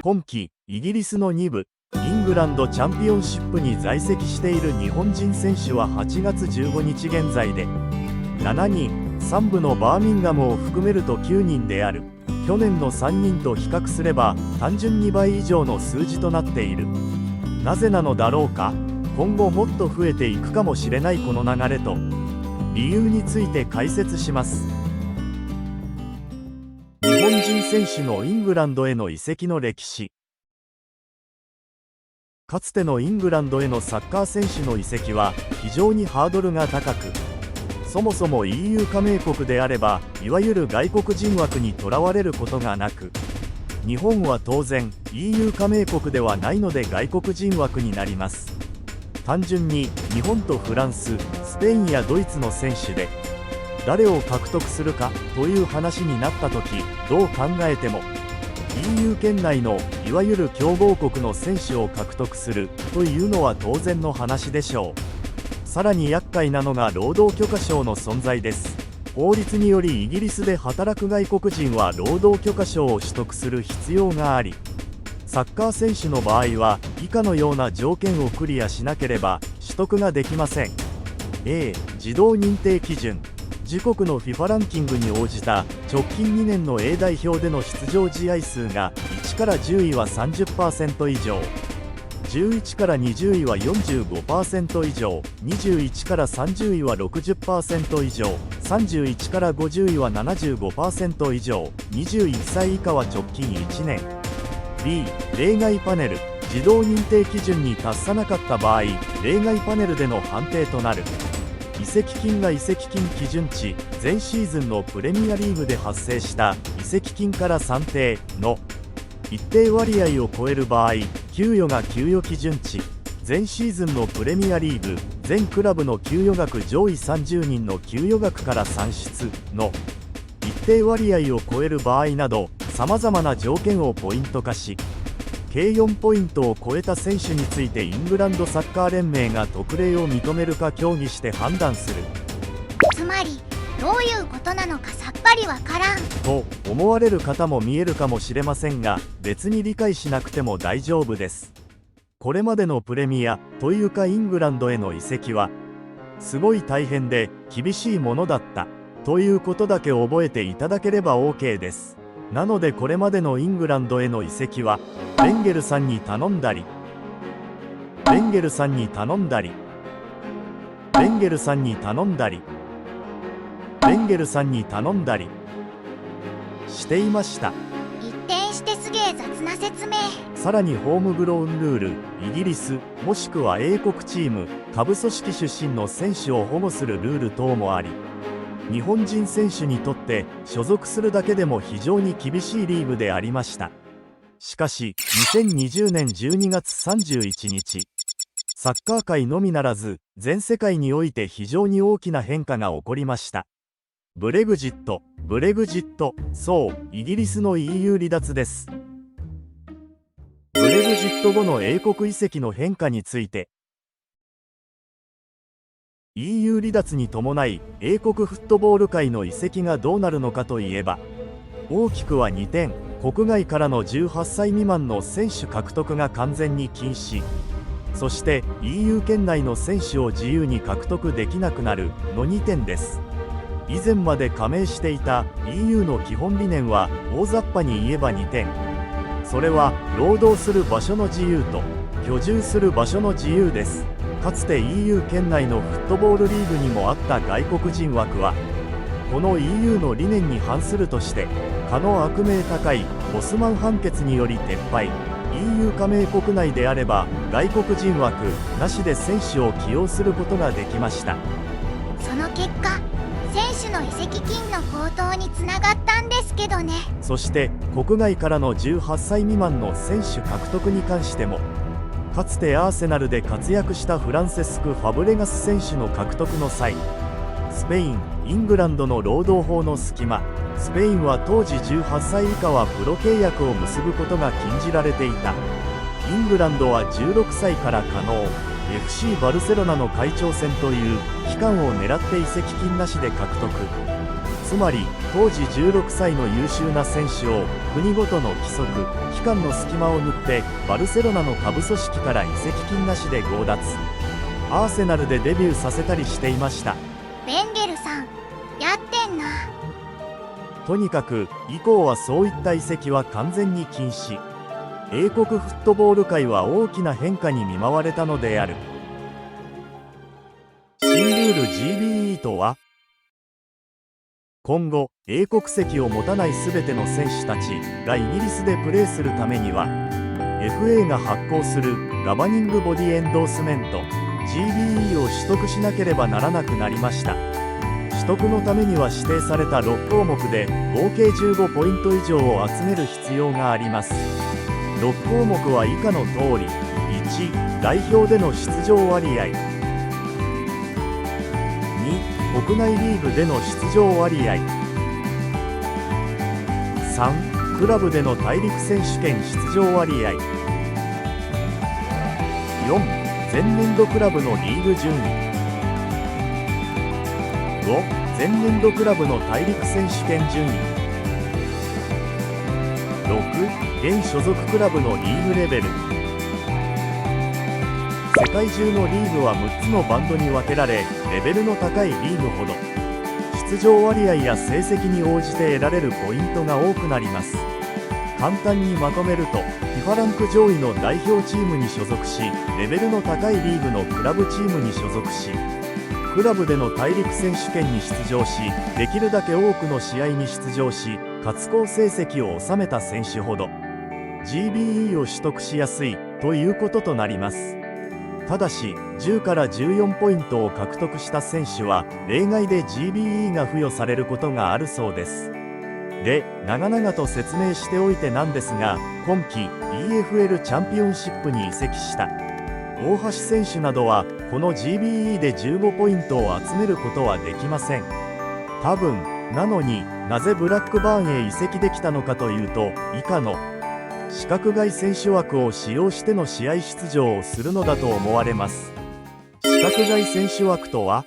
今季イギリスの2部イングランドチャンピオンシップに在籍している日本人選手は8月15日現在で7人、3部のバーミンガムを含めると9人である。去年の3人と比較すれば単純2倍以上の数字となっている。なぜなのだろうか。今後もっと増えていくかもしれないこの流れと理由について解説します。日本人選手のイングランドへの移籍の歴史。かつてのイングランドへのサッカー選手の移籍は非常にハードルが高く、そもそも EU 加盟国であればいわゆる外国人枠にとらわれることがなく、日本は当然 EU 加盟国ではないので外国人枠になります。単純に日本とフランス、スペインやドイツの選手で誰を獲得するかという話になった時、どう考えても EU 圏内のいわゆる強豪国の選手を獲得するというのは当然の話でしょう。さらに厄介なのが労働許可証の存在です。法律によりイギリスで働く外国人は労働許可証を取得する必要があり、サッカー選手の場合は以下のような条件をクリアしなければ取得ができません。 A. 自動認定基準。自国の FIFA ランキングに応じた直近2年の A 代表での出場試合数が1から10位は 30% 以上、11から20位は 45% 以上、21から30位は 60% 以上、31から50位は 75% 以上、21歳以下は直近1年。 B. 例外パネル。自動認定基準に達さなかった場合、例外パネルでの判定となる。移籍金が移籍金基準値、前シーズンのプレミアリーグで発生した移籍金から算定の一定割合を超える場合、給与が給与基準値、前シーズンのプレミアリーグ全クラブの給与額上位30人の給与額から算出の一定割合を超える場合など、さまざまな条件をポイント化し、計4ポイントを超えた選手についてイングランドサッカー連盟が特例を認めるか協議して判断する。つまりどういうことなのかさっぱりわからんと思われる方も見えるかもしれませんが、別に理解しなくても大丈夫です。これまでのプレミアというかイングランドへの移籍はすごい大変で厳しいものだったということだけ覚えていただければ OK です。なのでこれまでのイングランドへの移籍はベンゲルさんに頼んだりベンゲルさんに頼んだりベンゲルさんに頼んだりベンゲルさんに頼んだりしていました。一転してすげえ雑な説明。さらにホームグロウンルール、イギリスもしくは英国チーム下部組織出身の選手を保護するルール等もあり、日本人選手にとって所属するだけでも非常に厳しいリーグでありました。しかし2020年12月31日、サッカー界のみならず全世界において非常に大きな変化が起こりました。ブレグジット、そう、イギリスの EU 離脱です。ブレグジット後の英国移籍の変化について、EU 離脱に伴い英国フットボール界の移籍がどうなるのかといえば、大きくは2点。国外からの18歳未満の選手獲得が完全に禁止、そして EU 圏内の選手を自由に獲得できなくなるの2点です。以前まで加盟していた EU の基本理念は大雑把に言えば2点。それは労働する場所の自由と居住する場所の自由です。かつて EU 圏内のフットボールリーグにもあった外国人枠はこの EU の理念に反するとして可能悪名高いボスマン判決により撤廃。 EU 加盟国内であれば外国人枠なしで選手を起用することができました。その結果選手の移籍金の高騰につながったんですけどね。そして国外からの18歳未満の選手獲得に関しても、かつてアーセナルで活躍したフランセスク・ファブレガス選手の獲得の際、スペイン、イングランドの労働法の隙間、スペインは当時18歳以下はプロ契約を結ぶことが禁じられていた。イングランドは16歳から可能。FC バルセロナの会長選という期間を狙って移籍金なしで獲得。つまり当時16歳の優秀な選手を国ごとの規則期間の隙間を縫ってバルセロナの下部組織から移籍金なしで強奪。アーセナルでデビューさせたりしていました。ベンゲルさんやってんな。とにかく以降はそういった移籍は完全に禁止。英国フットボール界は大きな変化に見舞われたのである。新ルール GBE とは、今後英国籍を持たないすべての選手たちがイギリスでプレーするためには FA が発行するガバニングボディエンドースメント GBE を取得しなければならなくなりました。取得のためには指定された6項目で合計15ポイント以上を集める必要があります。6項目は以下の通り。1、代表での出場割合。2、国内リーグでの出場割合。3、クラブでの大陸選手権出場割合。4、前年度クラブのリーグ順位。5、前年度クラブの大陸選手権順位。6、現所属クラブのリーグレベル。世界中のリーグは6つのバンドに分けられ、レベルの高いリーグほど出場割合や成績に応じて得られるポイントが多くなります。簡単にまとめると FIFA ランク上位の代表チームに所属し、レベルの高いリーグのクラブチームに所属し、クラブでの大陸選手権に出場し、できるだけ多くの試合に出場し、かつ好成績を収めた選手ほど GBE を取得しやすいということとなります。ただし10から14ポイントを獲得した選手は例外で GBE が付与されることがあるそうです。で、長々と説明しておいてなんですが、今季 EFL チャンピオンシップに移籍した大橋選手などはこの GBE で15ポイントを集めることはできません。多分。なのになぜブラックバーンへ移籍できたのかというと、以下の資格外選手枠を使用しての試合出場をするのだと思われます。資格外選手枠とは、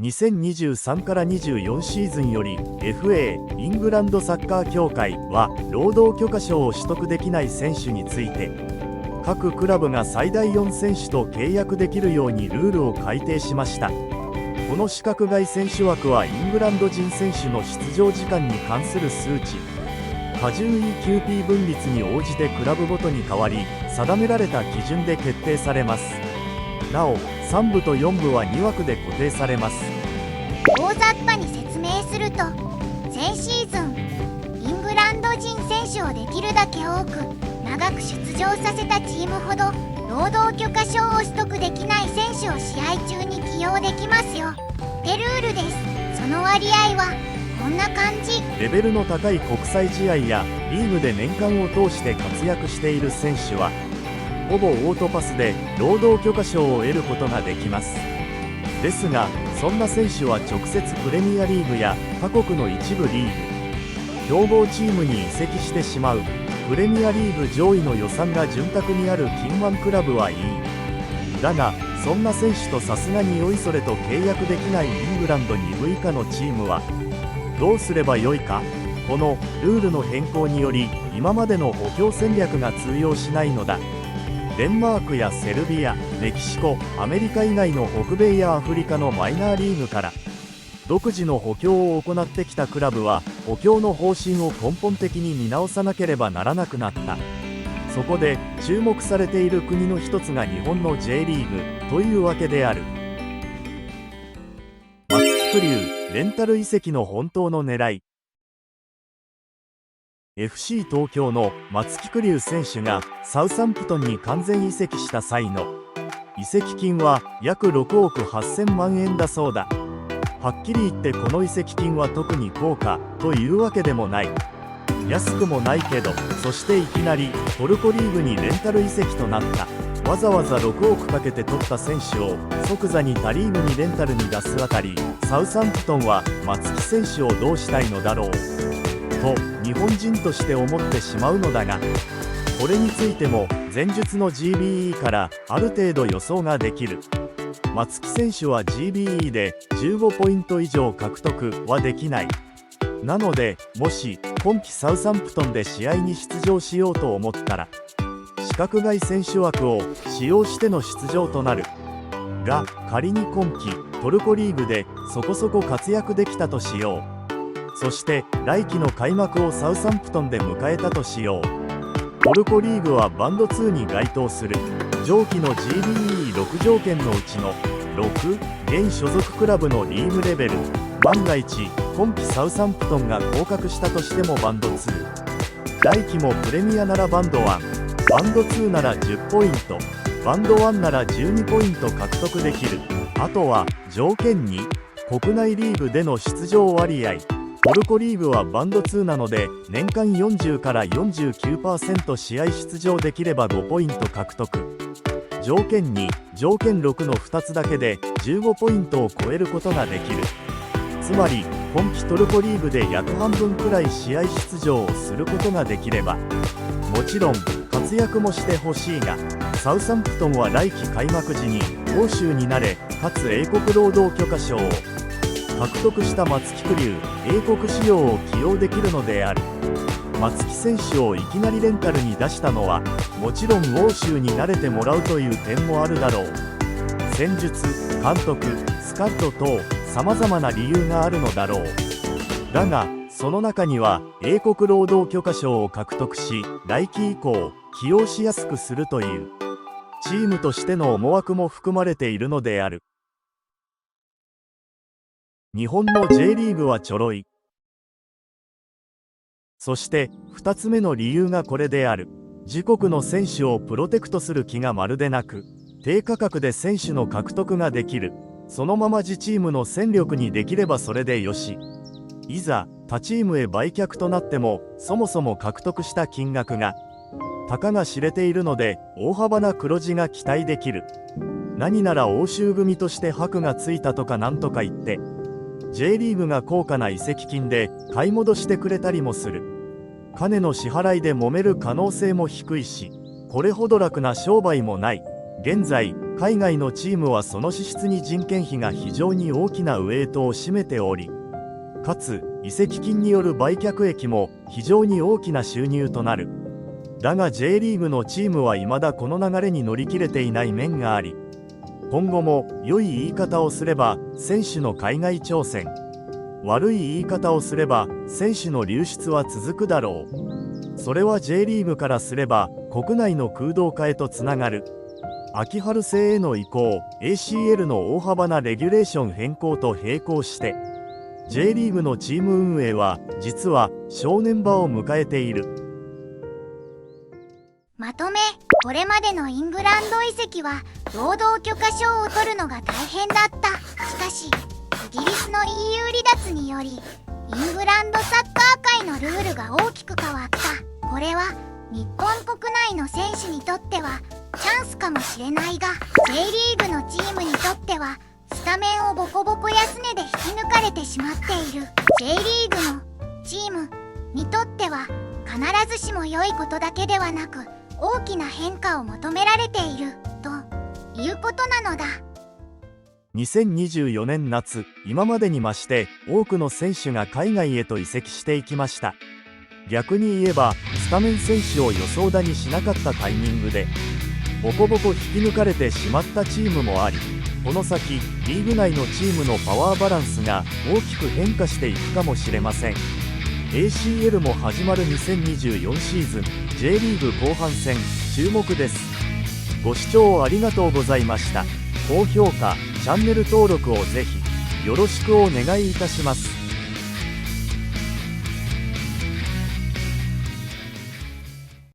2023から24シーズンより FA イングランドサッカー協会は労働許可証を取得できない選手について各クラブが最大4選手と契約できるようにルールを改定しました。この資格外選手枠はイングランド人選手の出場時間に関する数値加重 EQP 分率に応じてクラブごとに変わり、定められた基準で決定されます。なお3部と4部は2枠で固定されます。大雑把に説明すると、前シーズンイングランド人選手をできるだけ多く長く出場させたチームほど労働許可証を取得できない選手を試合中に起用できますよってルールです。その割合はこんな感じ。レベルの高い国際試合やリーグで年間を通して活躍している選手はほぼオートパスで労働許可証を得ることができます。ですがそんな選手は直接プレミアリーグや他国の一部リーグ強豪チームに移籍してしまう。プレミアリーグ上位の予算が潤沢にある金腕クラブはいい。だがそんな選手とさすがにおいそれと契約できないイングランド2部以下のチームはどうすればよいか。このルールの変更により今までの補強戦略が通用しないのだ。デンマークやセルビア、メキシコ、アメリカ以外の北米やアフリカのマイナーリーグから独自の補強を行ってきたクラブは補強の方針を根本的に見直さなければならなくなった。そこで注目されている国の一つが日本の J リーグというわけである。松木玖生レンタル移籍の本当の狙い。FC 東京の松木玖生選手がサウサンプトンに完全移籍した際の移籍金は約6億8000万円だそうだ。はっきり言ってこの移籍金は特に高価というわけでもない。安くもないけど、そしていきなりトルコリーグにレンタル移籍となった。わざわざ6億かけて取った選手を即座に他リーグにレンタルに出すあたり、サウサンプトンは松木選手をどうしたいのだろうと日本人として思ってしまうのだが、これについても前述の GBE からある程度予想ができる。松木選手は GBE で15ポイント以上獲得はできない。なのでもし今季サウサンプトンで試合に出場しようと思ったら資格外選手枠を使用しての出場となる。が仮に今季トルコリーグでそこそこ活躍できたとしよう。そして来季の開幕をサウサンプトンで迎えたとしよう。トルコリーグはバンド2に該当する上記の GBE6 条件のうちの6現所属クラブのリーグレベル。万が一今季サウサンプトンが降格したとしてもバンド2、来季もプレミアならバンド1、バンド2なら10ポイント、バンド1なら12ポイント獲得できる。あとは条件2国内リーグでの出場割合。トルコリーグはバンド2なので年間40から 49% 試合出場できれば5ポイント獲得。条件2条件6の2つだけで15ポイントを超えることができる。つまり今季トルコリーグで約半分くらい試合出場をすることができれば、もちろん活躍もしてほしいが、サウサンプトンは来季開幕時に欧州になれかつ英国労働許可証を獲得した松木玖生英国仕様を起用できるのである。松木選手をいきなりレンタルに出したのはもちろん欧州に慣れてもらうという点もあるだろう。戦術、監督、スカット等さまざまな理由があるのだろう。だがその中には英国労働許可証を獲得し来季以降起用しやすくするというチームとしての思惑も含まれているのである。日本の J リーグはちょろい。そして2つ目の理由がこれである。自国の選手をプロテクトする気がまるでなく、低価格で選手の獲得ができる。そのまま自チームの戦力にできればそれでよし。いざ他チームへ売却となってもそもそも獲得した金額がたかが知れているので大幅な黒字が期待できる。何なら欧州組として箔がついたとかなんとか言ってJ リーグが高価な移籍金で買い戻してくれたりもする。金の支払いで揉める可能性も低いし、これほど楽な商売もない。現在海外のチームはその支出に人件費が非常に大きなウエイトを占めており、かつ移籍金による売却益も非常に大きな収入となる。だが J リーグのチームは未だこの流れに乗り切れていない面があり、今後も良い言い方をすれば選手の海外挑戦、悪い言い方をすれば選手の流出は続くだろう。それは J リーグからすれば国内の空洞化へとつながる。秋春制への移行、 ACL の大幅なレギュレーション変更と並行して J リーグのチーム運営は実は正念場を迎えている。まとめ、これまでのイングランド移籍は労働許可証を取るのが大変だった。しかしイギリスの EU 離脱によりイングランドサッカー界のルールが大きく変わった。これは日本国内の選手にとってはチャンスかもしれないが、 J リーグのチームにとってはスタメンをボコボコ安値で引き抜かれてしまっている。 J リーグのチームにとっては必ずしも良いことだけではなく大きな変化を求められているということなのだ。2024年夏、今までに増して多くの選手が海外へと移籍していきました。逆に言えばスタメン選手を予想だにしなかったタイミングでボコボコ引き抜かれてしまったチームもあり、この先リーグ内のチームのパワーバランスが大きく変化していくかもしれません。 ACL も始まる2024シーズン J リーグ後半戦注目です。ご視聴ありがとうございました。高評価、チャンネル登録をぜひよろしくお願いいたします。